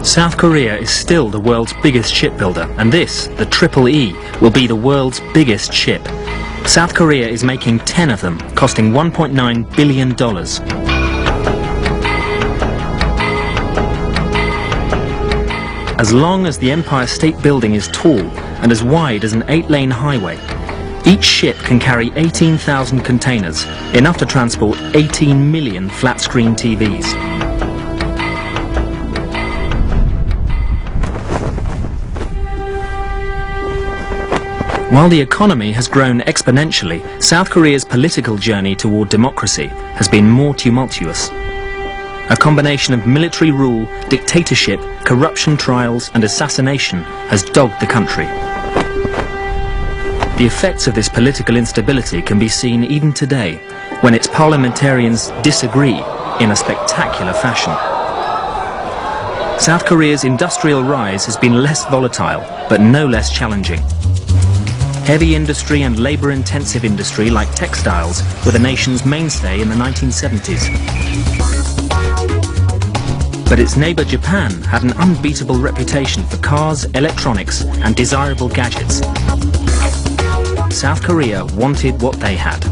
South Korea is still the world's biggest shipbuilder, and this, the Triple E, will be the world's biggest ship. South Korea is making 10 of them, costing $1.9 billion. As long as the Empire State Building is tall and as wide as an 8-lane highway, each ship can carry 18,000 containers, enough to transport 18 million flat-screen TVs. While the economy has grown exponentially, South Korea's political journey toward democracy has been more tumultuous. A combination of military rule, dictatorship, corruption trials and assassination has dogged the country. The effects of this political instability can be seen even today, when its parliamentarians disagree in a spectacular fashion. South Korea's industrial rise has been less volatile, but no less challenging. Heavy industry and labour-intensive industry like textiles were the nation's mainstay in the 1970s. But its neighbour Japan had an unbeatable reputation for cars, electronics and desirable gadgets. South Korea wanted what they had.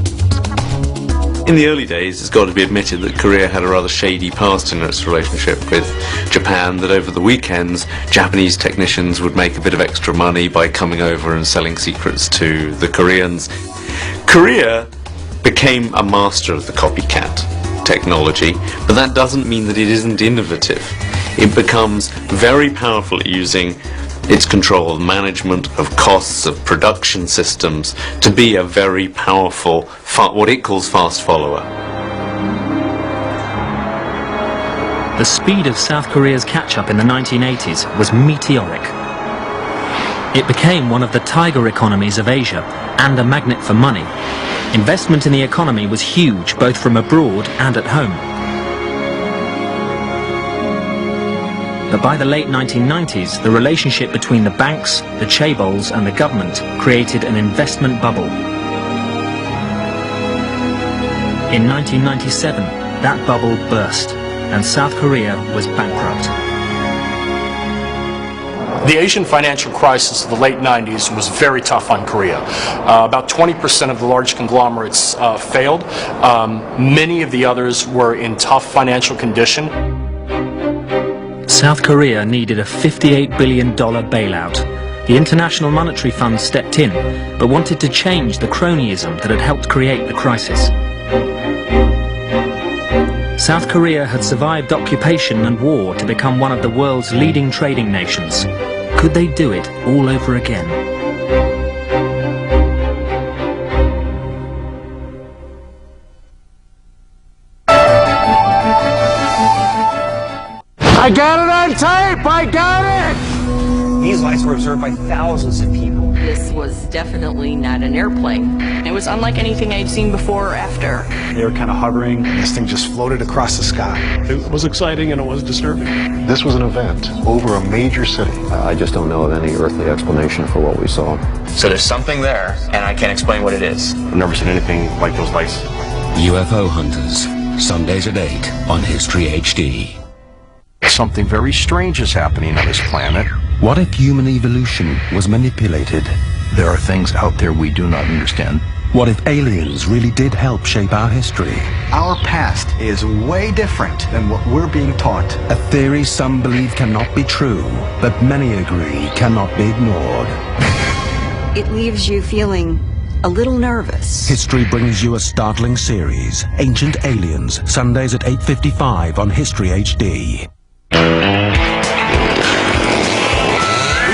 In the early days, it's got to be admitted that Korea had a rather shady past in its relationship with Japan, that over the weekends, Japanese technicians would make a bit of extra money by coming over and selling secrets to the Koreans. Korea became a master of the copycat technology, but that doesn't mean that it isn't innovative. It becomes very powerful at using its control, management of costs, of production systems, to be a very powerful, what it calls fast follower. The speed of South Korea's catch-up in the 1980s was meteoric. It became one of the tiger economies of Asia and a magnet for money. Investment in the economy was huge, both from abroad and at home. But by the late 1990s, the relationship between the banks, the chaebols and the government created an investment bubble. In 1997, that bubble burst, and South Korea was bankrupt. The Asian financial crisis of the late 90s was very tough on Korea. About 20% of the large conglomerates failed. Many of the others were in tough financial condition. South Korea needed a $58 billion bailout. The International Monetary Fund stepped in, but wanted to change the cronyism that had helped create the crisis. South Korea had survived occupation and war to become one of the world's leading trading nations. Could they do it all over again? I got it on tape! I got it! These lights were observed by thousands of people. This was definitely not an airplane. It was unlike anything I'd seen before or after. They were kind of hovering, and this thing just floated across the sky. It was exciting and it was disturbing. This was an event over a major city. I just don't know of any earthly explanation for what we saw. So there's something there, and I can't explain what it is. I've never seen anything like those lights. UFO Hunters, Sundays at 8 on History HD. Something very strange is happening on this planet. What if human evolution was manipulated? There are things out there we do not understand. What if aliens really did help shape our history? Our past is way different than what we're being taught. A theory some believe cannot be true, but many agree cannot be ignored. It leaves you feeling a little nervous. History brings you a startling series, Ancient Aliens, Sundays at 8:55 on History HD. We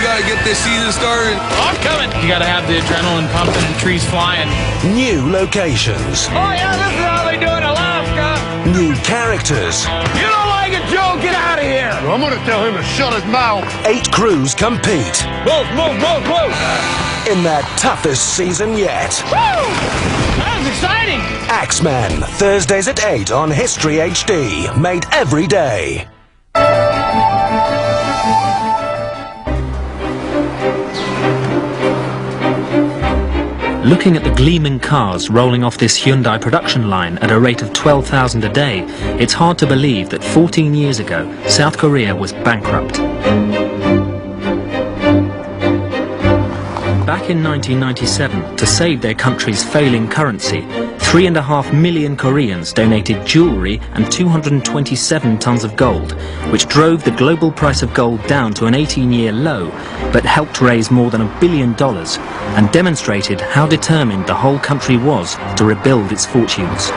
gotta get this season started. I'm coming. You gotta have the adrenaline pumping and trees flying. New locations. Oh yeah, this is how they do it in Alaska. New characters. You don't like it, Joe? Get out of here. I'm gonna tell him to shut his mouth. 8 crews compete. Move. In their toughest season yet. Woo! That was exciting. Axemen, Thursdays at 8 on History HD. Made every day. Looking at the gleaming cars rolling off this Hyundai production line at a rate of 12,000 a day, it's hard to believe that 14 years ago, South Korea was bankrupt. Back in 1997, to save their country's failing currency, 3.5 million Koreans donated jewellery and 227 tons of gold, which drove the global price of gold down to an 18-year low, but helped raise more than $1 billion and demonstrated how determined the whole country was to rebuild its fortunes.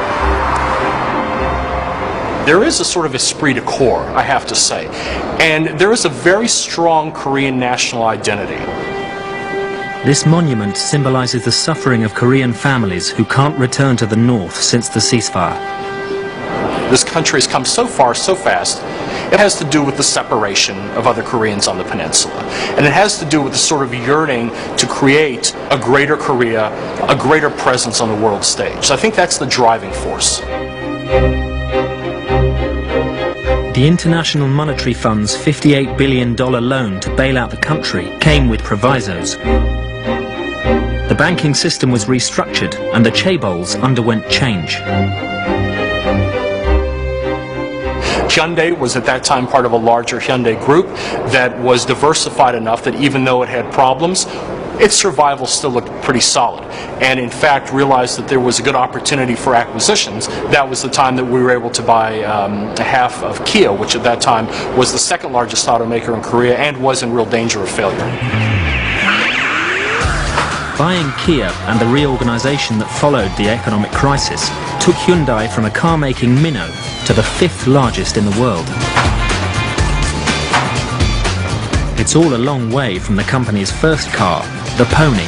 There is a sort of esprit de corps, I have to say, and there is a very strong Korean national identity. This monument symbolises the suffering of Korean families who can't return to the north since the ceasefire. This country has come so far, so fast. It has to do with the separation of other Koreans on the peninsula. And it has to do with the sort of yearning to create a greater Korea, a greater presence on the world stage. So I think that's the driving force. The International Monetary Fund's $58 billion loan to bail out the country came with provisos. The banking system was restructured and the chaebols underwent change. Hyundai was at that time part of a larger Hyundai group that was diversified enough that even though it had problems, its survival still looked pretty solid, and in fact realized that there was a good opportunity for acquisitions. That was the time that we were able to buy half of Kia, which at that time was the second largest automaker in Korea and was in real danger of failure. Buying Kia and the reorganization that followed the economic crisis took Hyundai from a car-making minnow to the 5th largest in the world. It's all a long way from the company's first car, the Pony.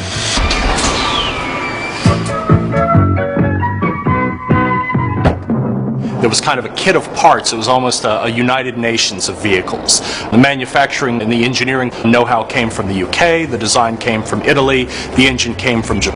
There was kind of a kit of parts. It was almost a United Nations of vehicles. The manufacturing and the engineering know-how came from the UK, the design came from Italy, the engine came from Japan.